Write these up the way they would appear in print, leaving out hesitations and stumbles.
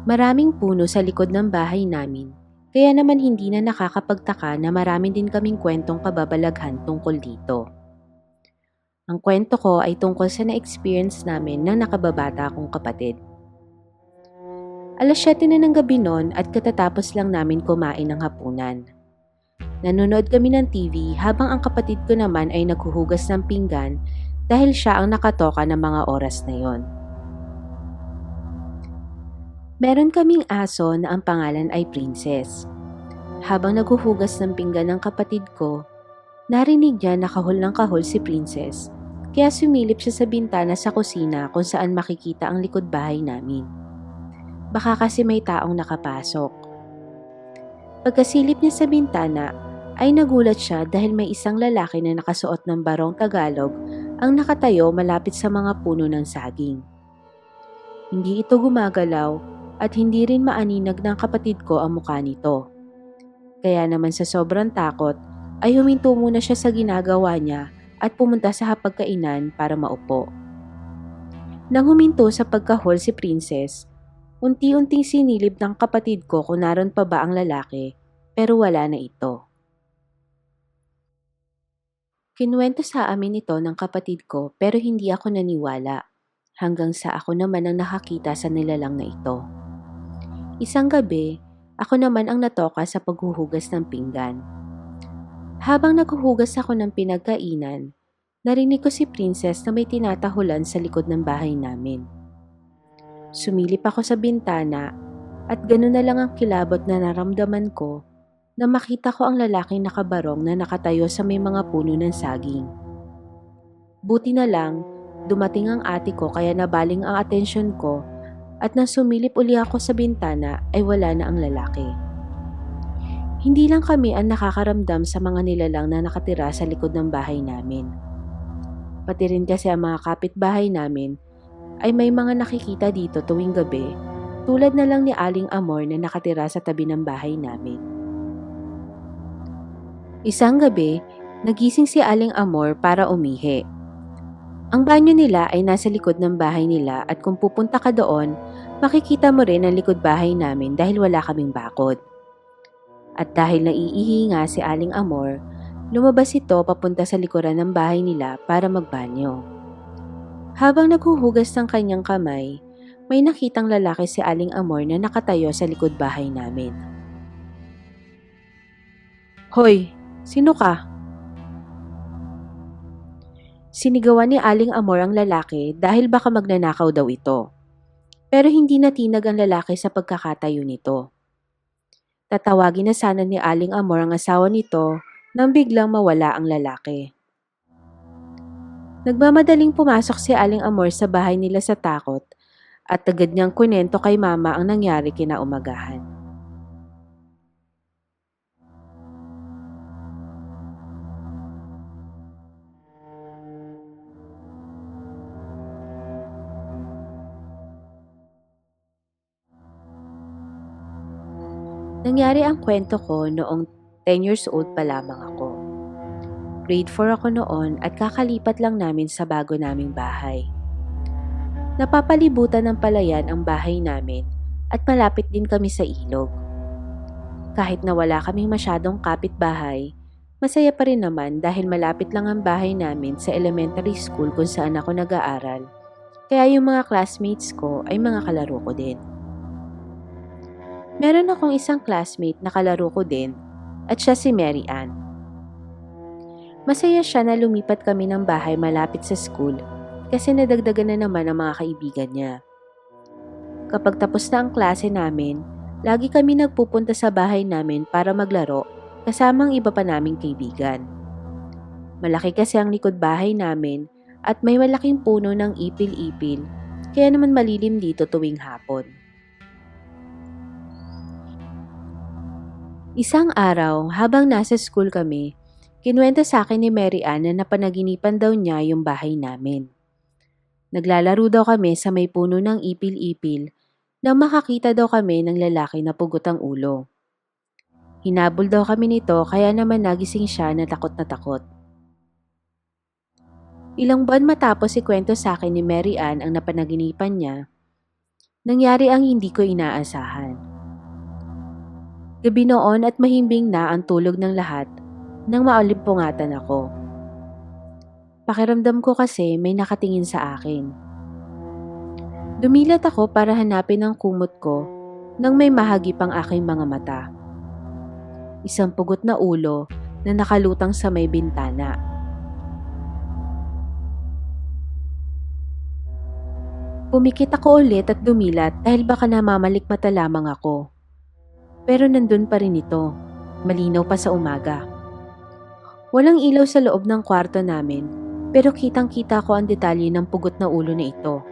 Maraming puno sa likod ng bahay namin, kaya naman hindi na nakakapagtaka na marami din kaming kwentong kababalaghan tungkol dito. Ang kwento ko ay tungkol sa na-experience namin ng nakababata kong kapatid. Alas 7 na ng gabi noon at katatapos lang namin kumain ng hapunan. Nanonood kami ng TV habang ang kapatid ko naman ay naghuhugas ng pinggan dahil siya ang nakatoka ng mga oras na yon. Meron kaming aso na ang pangalan ay Princess. Habang naghuhugas ng pinggan ng kapatid ko, narinig niya na kahol ng kahol si Princess, kaya sumilip siya sa bintana sa kusina kung saan makikita ang likod bahay namin. Baka kasi may taong nakapasok. Pagkasilip niya sa bintana, ay nagulat siya dahil may isang lalaki na nakasuot ng barong Tagalog ang nakatayo malapit sa mga puno ng saging. Hindi ito gumagalaw at hindi rin maaninag ng kapatid ko ang mukha nito. Kaya naman sa sobrang takot ay huminto muna siya sa ginagawa niya at pumunta sa hapagkainan para maupo. Nang huminto sa pagkahol si Princess, unti-unting sinilip ng kapatid ko kung naroon pa ba ang lalaki, pero wala na ito. Kinuwento sa amin ito ng kapatid ko pero hindi ako naniwala, hanggang sa ako naman ang nakakita sa nilalang na ito. Isang gabi, ako naman ang natoka sa paghuhugas ng pinggan. Habang naghuhugas ako ng pinagkainan, narinig ko si Princess na may tinatahulan sa likod ng bahay namin. Sumilip ako sa bintana at gano'n na lang ang kilabot na naramdaman ko na makita ko ang lalaking nakabarong na nakatayo sa may mga puno ng saging. Buti na lang, dumating ang ate ko kaya nabaling ang atensyon ko at nang sumilip uli ako sa bintana ay wala na ang lalaki. Hindi lang kami ang nakakaramdam sa mga nilalang na nakatira sa likod ng bahay namin. Pati rin kasi ang mga kapitbahay namin ay may mga nakikita dito tuwing gabi, tulad na lang ni Aling Amor na nakatira sa tabi ng bahay namin. Isang gabi, nagising si Aling Amor para umihi. Ang banyo nila ay nasa likod ng bahay nila at kung pupunta ka doon, makikita mo rin ang likod bahay namin dahil wala kaming bakod. At dahil naiihi nga si Aling Amor, lumabas ito papunta sa likuran ng bahay nila para magbanyo. Habang naghuhugas ng kanyang kamay, may nakitang lalaki si Aling Amor na nakatayo sa likod bahay namin. "Hoy, sino ka?" Sinigawan ni Aling Amor ang lalaki dahil baka magnanakaw daw ito. Pero hindi natinag ang lalaki sa pagkakatayo nito. Tatawagin na sana ni Aling Amor ang asawa nito nang biglang mawala ang lalaki. Nagmamadaling pumasok si Aling Amor sa bahay nila sa takot at agad niyang kunento kay mama ang nangyari kinaumagahan. Nangyari ang kwento ko noong 10 years old pa lamang ako. Grade 4 ako noon at kakalipat lang namin sa bago naming bahay. Napapalibutan ng palayan ang bahay namin at malapit din kami sa ilog. Kahit na wala kaming masyadong kapitbahay, masaya pa rin naman dahil malapit lang ang bahay namin sa elementary school kung saan ako nag-aaral. Kaya yung mga classmates ko ay mga kalaro ko din. Meron akong isang classmate na kalaro ko din at siya si Mary Ann. Masaya siya na lumipat kami ng bahay malapit sa school kasi nadagdagan na naman ang mga kaibigan niya. Kapag tapos na ang klase namin, lagi kami nagpupunta sa bahay namin para maglaro kasamang iba pa naming kaibigan. Malaki kasi ang likod bahay namin at may malaking puno ng ipil-ipil kaya naman malilim dito tuwing hapon. Isang araw, habang nasa school kami, kinuwento sa akin ni Mary Ann na napanaginipan daw niya yung bahay namin. Naglalaro daw kami sa may puno ng ipil-ipil nang makakita daw kami ng lalaki na pugot ang ulo. Hinabol daw kami nito kaya naman nagising siya na takot na takot. Ilang buwan matapos ikwento sa akin ni Mary Ann ang napanaginipan niya, Nangyari ang hindi ko inaasahan. Gabi noon at mahimbing na ang tulog ng lahat nang maulimpungatan ako. Pakiramdam ko kasi may nakatingin sa akin. Dumilat ako para hanapin ang kumot ko nang may mahagip ang aking mga mata. Isang pugot na ulo na nakalutang sa may bintana. Pumikit ako ulit at dumilat dahil baka namamalikmata lamang ako. Pero nandun pa rin ito, malinaw pa sa umaga. Walang ilaw sa loob ng kwarto namin, pero kitang-kita ko ang detalye ng pugot na ulo na ito,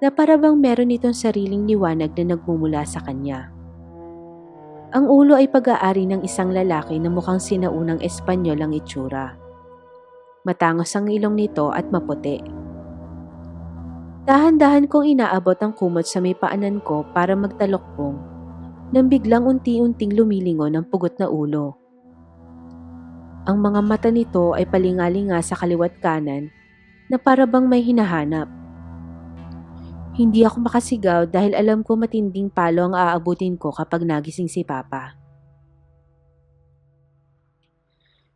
na para bang meron itong sariling liwanag na nagmumula sa kanya. Ang ulo ay pag-aari ng isang lalaki na mukhang sinaunang Espanyol ang itsura. Matangos ang ilong nito at maputi. Dahan-dahan kong inaabot ang kumot sa may paanan ko para magtalokbong, nang biglang unti-unting lumilingon ang pugot na ulo. Ang mga mata nito ay palingalinga sa kaliwat kanan na para bang may hinahanap. Hindi ako makasigaw dahil alam ko matinding palo ang aabutin ko kapag nagising si Papa.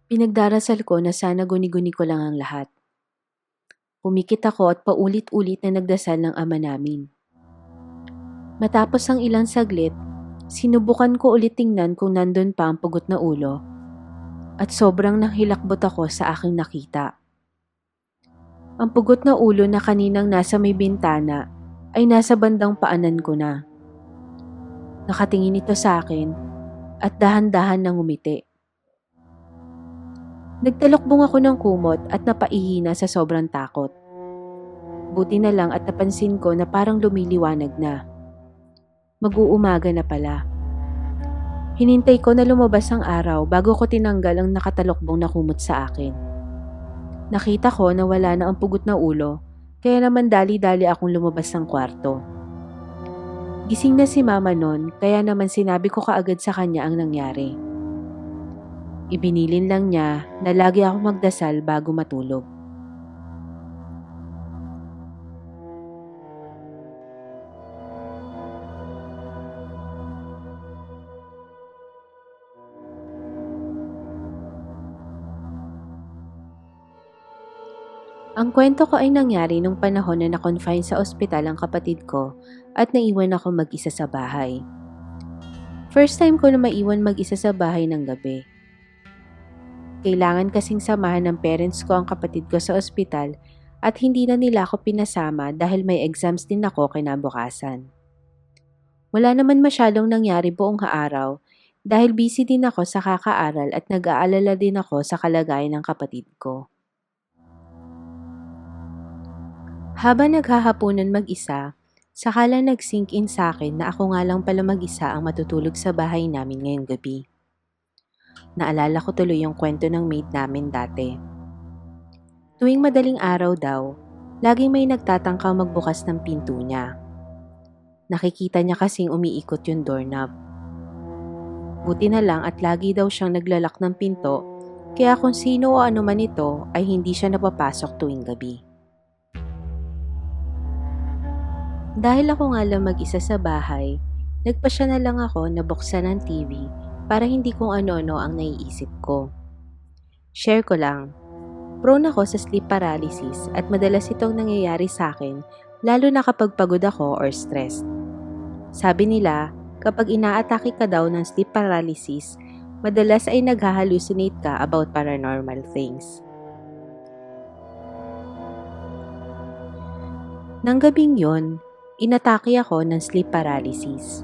Pinagdarasal ko na sana guni-guni ko lang ang lahat. Pumikit ako at paulit-ulit na nagdasal ng ama namin. Matapos ang ilang saglit, sinubukan ko ulit tingnan kung nandun pa ang pugot na ulo at sobrang nanghilakbot ako sa aking nakita. Ang pugot na ulo na kaninang nasa may bintana ay nasa bandang paanan ko na. Nakatingin ito sa akin at dahan-dahan nang umiti. Nagtalokbong ako ng kumot at napaihina sa sobrang takot. Buti na lang at napansin ko na parang lumiliwanag na. Mag-uumaga na pala. Hinintay ko na lumabas ang araw bago ko tinanggal ang nakatalokbong na kumot sa akin. Nakita ko na wala na ang pugot na ulo, kaya naman dali-dali akong lumabas ng kwarto. Gising na si Mama noon, kaya naman sinabi ko kaagad sa kanya ang nangyari. Ibinilin lang niya na lagi ako magdasal bago matulog. Ang kwento ko ay nangyari nung panahon na na-confine sa ospital ang kapatid ko at naiwan ako mag-isa sa bahay. First time ko na maiwan mag-isa sa bahay ng gabi. Kailangan kasing samahan ng parents ko ang kapatid ko sa ospital at hindi na nila ako pinasama dahil may exams din ako kinabukasan. Wala naman masyadong nangyari buong araw dahil busy din ako sa kakaaral at nag-aalala din ako sa kalagayan ng kapatid ko. Habang naghahaponan mag-isa, saka lang nag-sink in sa akin na ako nga lang pala mag-isa ang matutulog sa bahay namin ngayong gabi. Naalala ko tuloy yung kwento ng maid namin dati. Tuwing madaling araw daw, laging may nagtatangkang magbukas ng pinto niya. Nakikita niya kasing umiikot yung doorknob. Buti na lang at lagi daw siyang naglalak ng pinto, kaya kung sino o ano man ito ay hindi siya napapasok tuwing gabi. Dahil ako nga lang mag-isa sa bahay, nagpasya na lang ako na buksan ang TV para hindi kung ano-ano ang naiisip ko. Share ko lang, prone ako sa sleep paralysis at madalas itong nangyayari sa akin lalo na kapag pagod ako or stressed. Sabi nila, kapag inaatake ka daw ng sleep paralysis, madalas ay naghahallucinate ka about paranormal things. Nang gabing yon, inatake ako ng sleep paralysis.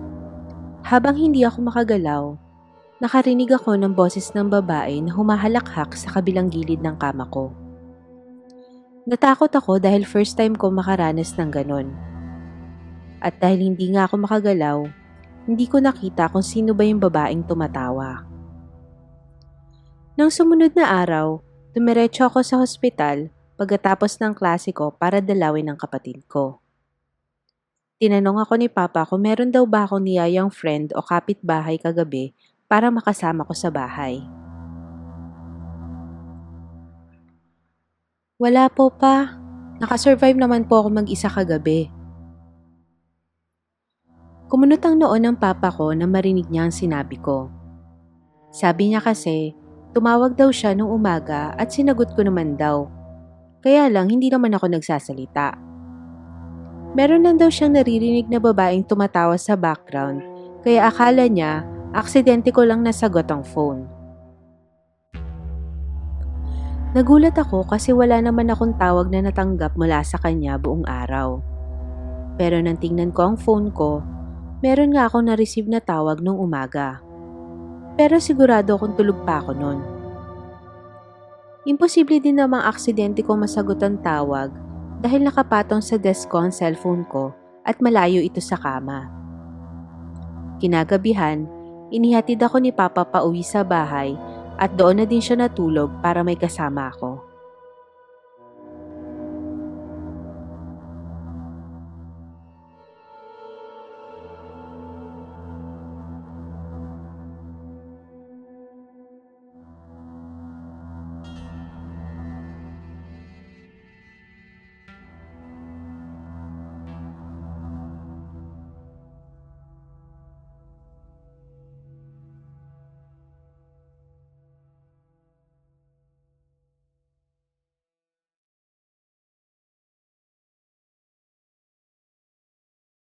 Habang hindi ako makagalaw, nakarinig ako ng boses ng babae na humahalakhak sa kabilang gilid ng kama ko. Natakot ako dahil first time ko makaranas ng ganon. At dahil hindi nga ako makagalaw, hindi ko nakita kung sino ba yung babaeng tumatawa. Nang sumunod na araw, dumiretso ako sa hospital pagkatapos ng klase ko para dalawin ang kapatid ko. Tinanong ako ni Papa kung meron daw ba akong niyayang friend o kapitbahay kagabi para makasama ko sa bahay. Wala po pa. Nakasurvive naman po ako mag-isa kagabi. Kumunot ang noo ng papa ko na marinig niya ang sinabi ko. Sabi niya kasi, tumawag daw siya nung umaga at sinagot ko naman daw. Kaya lang hindi naman ako nagsasalita. Meron lang daw siyang naririnig na babaeng tumatawa sa background, kaya akala niya aksidente ko lang nasagot ang phone. Nagulat ako kasi wala naman akong tawag na natanggap mula sa kanya buong araw. Pero nang tingnan ko ang phone ko, meron nga akong na-receive na tawag nung umaga. Pero sigurado akong tulog pa ako nun. Imposible din namang aksidente ko masagot ang tawag dahil nakapatong sa desk ko ang cellphone ko at malayo ito sa kama. Kinagabihan, inihatid ako ni Papa pauwi sa bahay at doon na din siya natulog para may kasama ako.